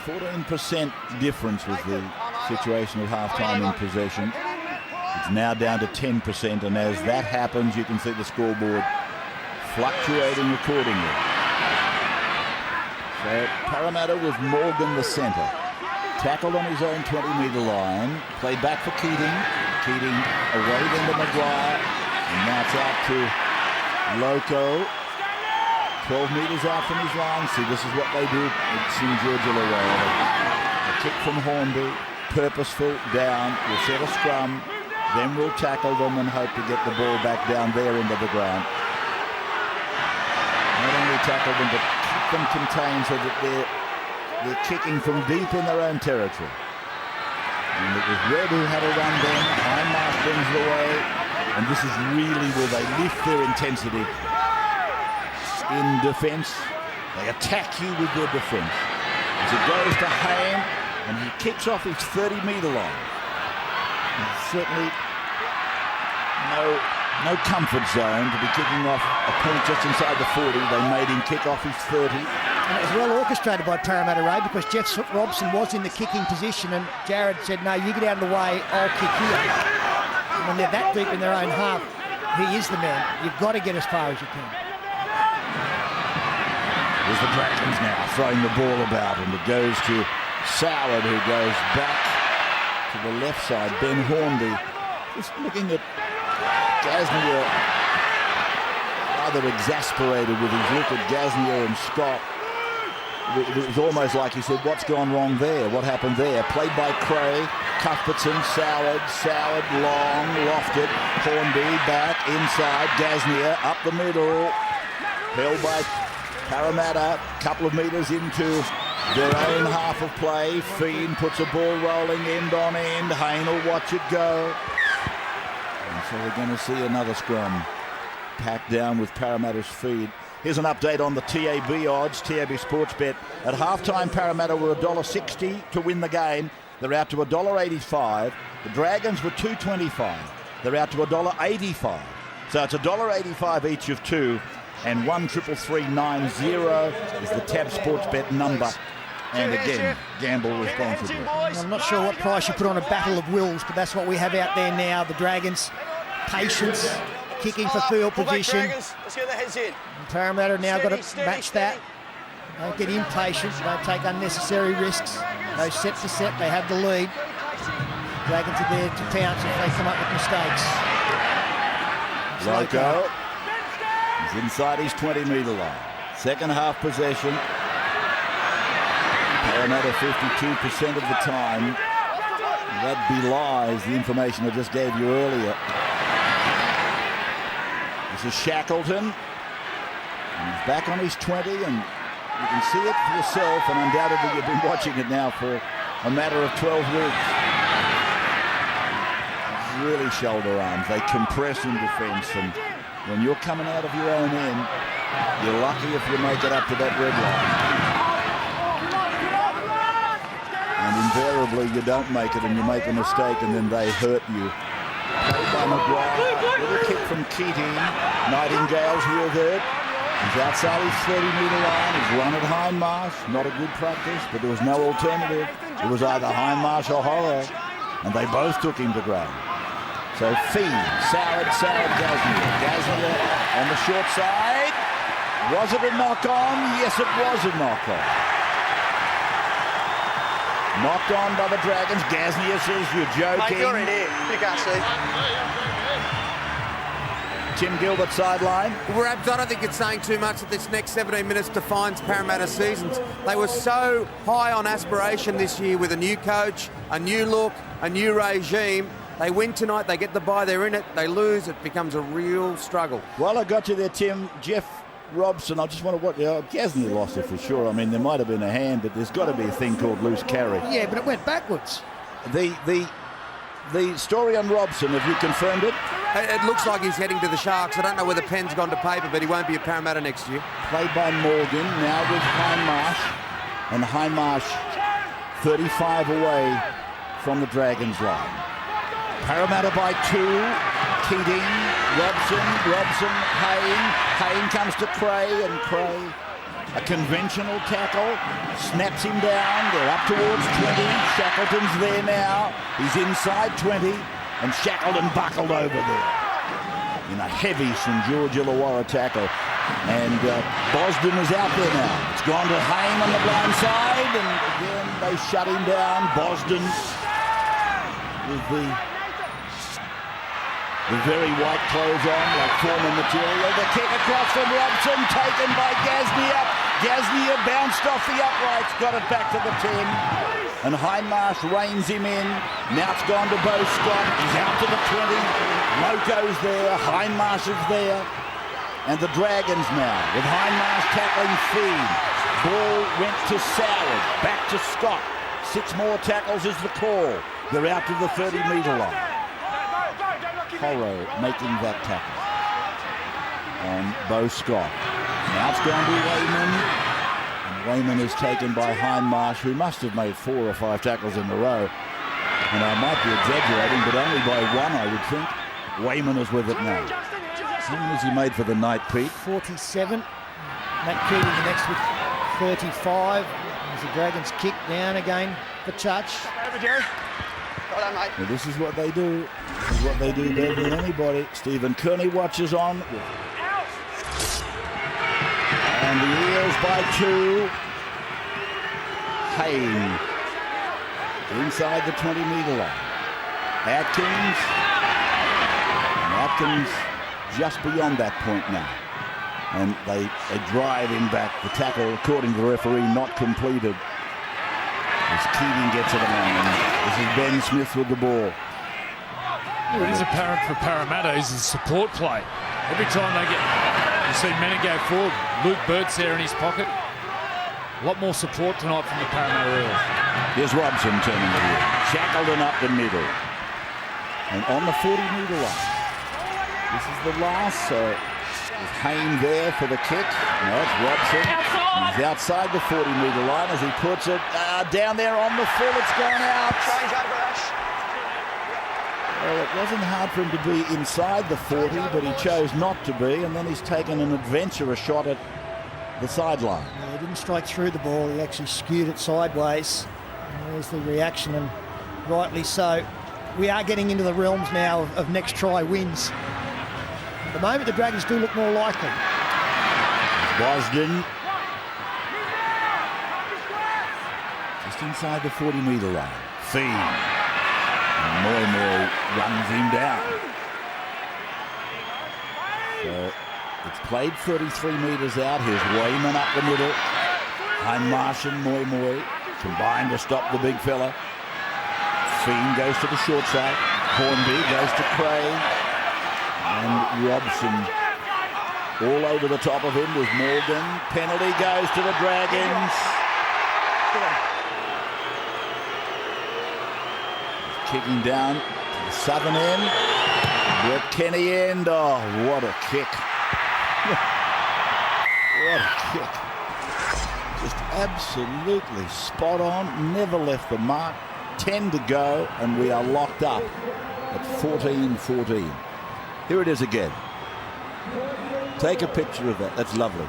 14% difference was the situation at half-time in possession. It's now down to 10%, and as that happens, you can see the scoreboard fluctuating accordingly. So Parramatta with Morgan the centre. Tackled on his own 20-metre line. Played back for Keating. Keating away then to Maguire. And now it's out to Loco. 12 metres out from his line. See, this is what they do at St George Illawarra. A kick from Hornby. Purposeful down. We'll set a scrum. Then we'll tackle them and hope to get the ball back down there into the ground. Not only tackle them, but keep them contained so that they're kicking from deep in their own territory. And it was Red who had a run then. Hindmarsh brings it away. And this is really where they lift their intensity in defence. They attack you with their defence. As it goes to Hayne, and he kicks off his 30-metre line. And certainly no comfort zone to be kicking off a point just inside the 40. They made him kick off his 30. And it was well orchestrated by Parramatta Ray, because Jeff Robson was in the kicking position and Jared said, no, you get out of the way, I'll kick here. And when they're that deep in their own half, he is the man. You've got to get as far as you can. There's the Dragons now throwing the ball about, and it goes to Soward, who goes back to the left side. Ben Hornby just looking at Gasnier, rather exasperated with his look at Gasnier and Scott. It was almost like he said, what's gone wrong there? What happened there? Played by Cray, Cuthbertson, Soward, long, lofted, Hornby back, inside, Gasnier, up the middle, held by Parramatta, couple of metres into their own half of play. Fiend puts a ball rolling end on end. Hayne will watch it go. And so we're going to see another scrum packed down with Parramatta's feed. Here's an update on the TAB odds, TAB Sportsbet. At halftime, Parramatta were $1.60 to win the game. They're out to $1.85. The Dragons were $2.25. They're out to $1.85. So it's $1.85 each of two. And 13390 is the TAB Sportsbet number. And again, gamble responsibly. I'm not sure what price you put on a battle of wills, but that's what we have out there now. The Dragons, patience, kicking for field position. Let's get the heads in. And Parramatta now got to match that. Don't get impatient, don't take unnecessary risks. Go set for set, they have the lead. Dragons are there to pounce if they come up with mistakes. Loco. He's inside his 20-metre line. Second half possession. Parramatta 52% of the time. That belies the information I just gave you earlier. This is Shackleton. And he's back on his 20, and you can see it for yourself, and undoubtedly you've been watching it now for a matter of 12 weeks. Really shoulder arms. They compress in defence, and when you're coming out of your own end, you're lucky if you make it up to that red line. And invariably you don't make it and you make a mistake and then they hurt you. Played by Maguire, little kick from Keating. Nightingale's with it. He's outside his 30-metre line. He's run at Hindmarsh. Not a good practice, but there was no alternative. It was either Hindmarsh or Horror, and they both took him to ground. So Fiend, Soward, Gasnier on the short side. Was it a knock-on? Yes, it was a knock-on. Knocked on by the Dragons. Gasnier says, you're joking. Mate, you're in here. You can't see. Tim Gilbert sideline. Rabs, I don't think it's saying too much that this next 17 minutes defines Parramatta's seasons. They were so high on aspiration this year with a new coach, a new look, a new regime. They win tonight, they get the bye, they're in it. They lose, it becomes a real struggle. Well, I got you there, Tim. Jeff Robson, I just want to watch. Gasnier lost it for sure. I mean, there might have been a hand, but there's got to be a thing called loose carry. Yeah, but it went backwards. The story on Robson, have you confirmed it? It looks like he's heading to the Sharks. I don't know whether pen's gone to paper, but he won't be at Parramatta next year. Played by Morgan, now with Hindmarsh. And Hindmarsh 35 away from the Dragons line. Parramatta by 2. Keating, Robson, Hayne. Hayne comes to Cray, and Cray A conventional tackle, snaps him down. They're up towards 20. Shackleton's there now. He's inside 20, and Shackleton buckled over there in a heavy St George Illawarra tackle. And Bosden is out there now. It's gone to Haim on the blind side, and again they shut him down. Bosden with the very white clothes on, like former material. The kick across from Robson, taken by Gaznia. Gaznia bounced off the uprights, got it back to the 10. And Hindmarsh reins him in. Now it's gone to Bo Scott. He's out to the 20. Loco's there. Hindmarsh is there. And the Dragons now, with Hindmarsh tackling Feed. Ball went to Soward. Back to Scott. 6 more tackles is the call. They're out to the 30-metre line. Horro making that tackle on Bo Scott. Now it's gone to Wayman. And Wayman is taken by Hindmarsh, who must have made 4 or 5 tackles in a row. And I might be exaggerating, but only by 1, I would think. Wayman is with it now. How many has he made for the night, Pete? 47. Matt Keating the next with 35. As the Dragons kick down again for touch. Over, Jerry. Well done, mate. Well, this is what they do. This is what they do better than anybody. Stephen Kearney watches on. And the Eels by 2. Haim inside the 20-metre line. Atkins just beyond that point now. And they drive him back. The tackle, according to the referee, not completed. As Keating gets it along. And this is Ben Smith with the ball. Well, it is apparent for Parramatta is the support play. Every time they get, you see Manning go forward, Luke Bird's there in his pocket. A lot more support tonight from the Parramatta Eels. Here's Robson turning the wheel. Shackleton up the middle. And on the 40-metre line. This is the last. Is Haim there for the kick? No, it's Robson. He's outside the 40-metre line as he puts it down there on the full. It's gone out. Change over, Ash. Well, it wasn't hard for him to be inside the 40, but he chose not to be, and then he's taken an adventurous shot at the sideline. No, he didn't strike through the ball. He actually skewed it sideways. And there's the reaction, and rightly so. We are getting into the realms now of next try wins. At the moment, the Dragons do look more likely. Bosden. Just inside the 40-metre line. Fiend. And Moy runs him down. So it's played 33 metres out. Here's Wayman up the middle. Hindmarsh and Moy combined to stop the big fella. Fiend goes to the short side. Hornby goes to Craig. And Robson all over the top of him with Morgan. Penalty goes to the Dragons. Kicking down to the southern end. Brett Kenny end. Oh, what a kick. What a kick. Just absolutely spot on. Never left the mark. 10 to go, and we are locked up at 14-14. Here it is again. Take a picture of that. That's lovely.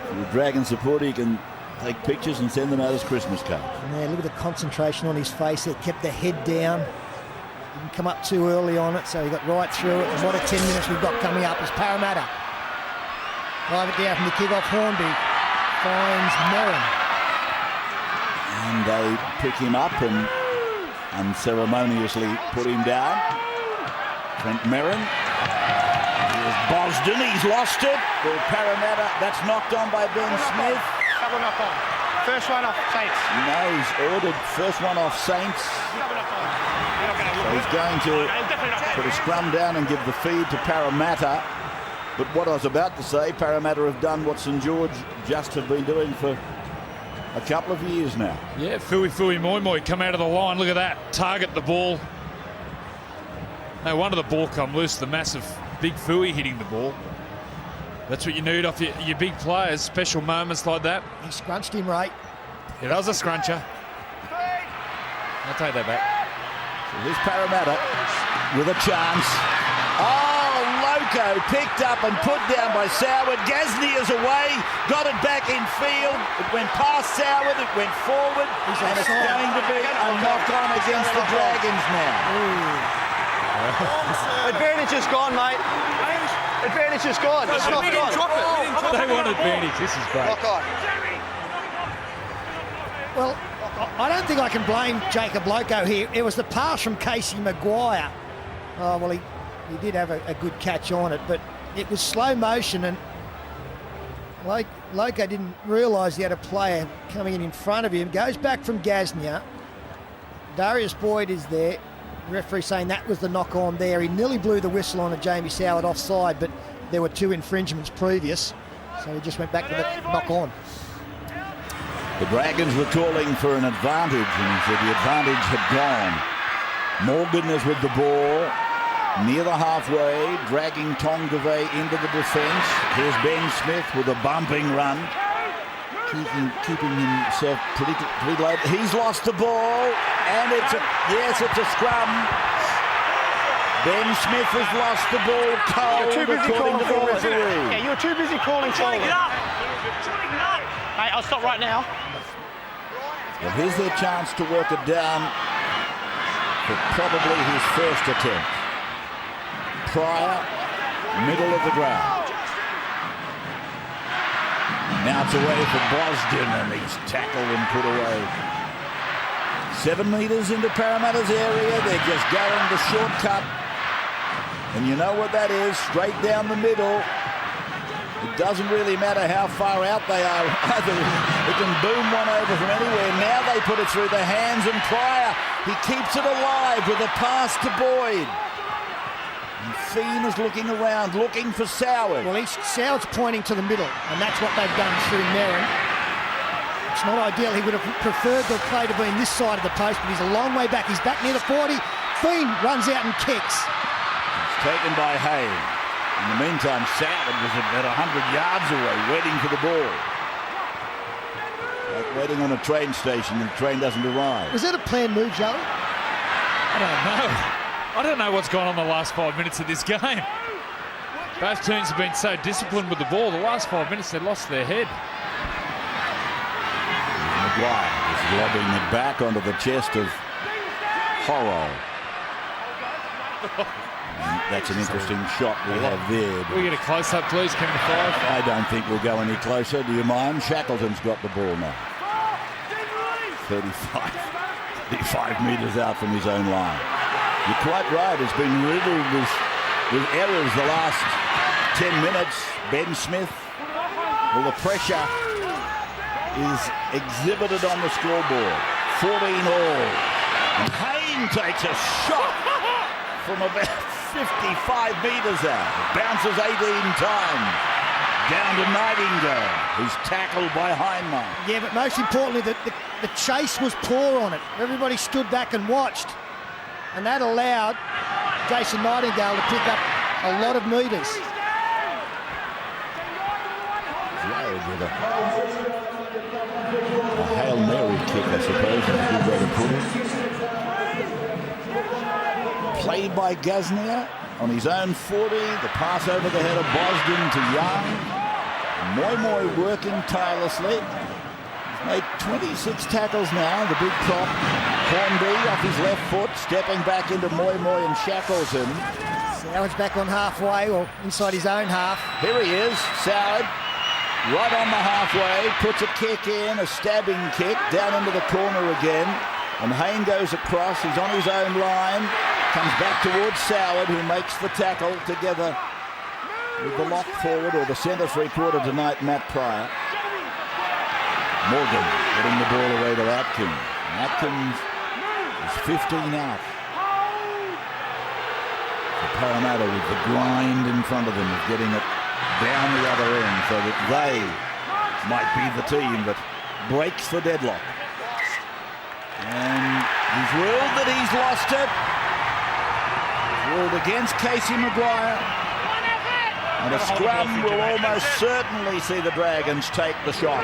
For the Dragon supporter, you can take pictures and send them out as Christmas cards. Yeah, look at the concentration on his face. They kept the head down. Didn't come up too early on it, so he got right through it. And what a 10 minutes we've got coming up as Parramatta drive it down from the kick-off. Hornby finds Merrin. And they pick him up and unceremoniously put him down. Trent Merrin. Here's Bosden. He's lost it. Well, Parramatta, that's knocked on by Ben Smith. Double knock on. First one off Saints. No, he's ordered first one off Saints. Double knock on. So he's going to put a scrum down and give the feed to Parramatta. But what I was about to say, Parramatta have done what St George just have been doing for a couple of years now. Yeah, Fui Moy come out of the line. Look at that. Target the ball. No wonder the ball come loose. The massive big Fui hitting the ball. That's what you need off your big players. Special moments like that. He scrunched him right. Yeah, that was a scruncher. I'll take that back. So here's Parramatta with a chance. Oh, Loco picked up and put down by Soward. Gasnier is away, got it back in field. It went past Soward, it went forward, and it's going to be a knock-on against the Dragons now. Advantage is gone, mate. Advantage is gone. It's not gone. They want advantage. This is great. Knock on. Well, I don't think I can blame Jacob Loco here. It was the pass from Casey Maguire. Oh, well, he did have a good catch on it, but it was slow motion, and Loco didn't realise he had a player coming in front of him. Goes back from Gasnier. Darius Boyd is there. The referee saying that was the knock-on there. He nearly blew the whistle on a Jamie Soward offside, but there were 2 infringements previous, so he just went back to the knock-on. The Dragons were calling for an advantage, and so the advantage had gone. Morgan is with the ball near the halfway, dragging Tongave into the defence. Here's Ben Smith with a bumping run, keeping himself pretty low. He's lost the ball, and it's a scrum. Ben Smith has lost the ball cold, You're too busy according calling to the forward. referee. Yeah, you're too busy calling forward. Mate, I'll stop right now. Well, here's their chance to work it down for probably his first attempt. Pryor, middle of the ground. Now it's away for Boston, and he's tackled and put away. 7 metres into Parramatta's area. They're just going the shortcut. And you know what that is, straight down the middle. It doesn't really matter how far out they are either. They can boom one over from anywhere. Now they put it through the hands, and Pryor, he keeps it alive with a pass to Boyd. And Fiend is looking around, looking for Soward. Well, Soward's pointing to the middle, and that's what they've done through Merrin. It's not ideal. He would have preferred the play to be in this side of the post, but he's a long way back. He's back near the 40. Fiend runs out and kicks. It's taken by Hay. In the meantime, Soward was about 100 yards away, waiting for the ball. Like waiting on a train station, and the train doesn't arrive. Was that a planned move, Joey? I don't know. I don't know what's gone on the last 5 minutes of this game. Both teams have been so disciplined with the ball. The last 5 minutes, they lost their head. Maguire is lobbing it back onto the chest of Horrell. And that's an interesting shot we have there. We get a close-up, please, Kevin 5. I don't think we'll go any closer. Do you mind? Shackleton's got the ball now. 35 metres out from his own line. You're quite right. It's been riddled with errors the last 10 minutes. Ben Smith, well, the pressure is exhibited on the scoreboard. 14 all. And Hayne takes a shot from about 55 metres out. Bounces 18 times. Down to Nightingale, who's tackled by Hindmark. Yeah, but most importantly, the chase was poor on it. Everybody stood back and watched. And that allowed Jason Nightingale to pick up a lot of metres. With a Hail Mary kick, I suppose, is a good way to put it. Played by Gasnier on his own 40. The pass over the head of Bosden to Young. Moy working tirelessly. He's made 26 tackles now, the big prop. Hornby off his left foot, stepping back into Moy and Shackleton. Soward's back on halfway, or inside his own half. Here he is, Soward, right on the halfway, puts a kick in, a stabbing kick, down into the corner again. And Hayne goes across, he's on his own line, comes back towards Soward, who makes the tackle together with the lock forward, or the centre three-quarter tonight, Matt Pryor. Morgan getting the ball away to Atkins. Atkins is 15 out. For Parramatta with the grind in front of them of getting it down the other end so that they might be the team that breaks the deadlock. And he's ruled that he's lost it. He's ruled against Casey Maguire. And a scrum will almost certainly see the Dragons take the shot.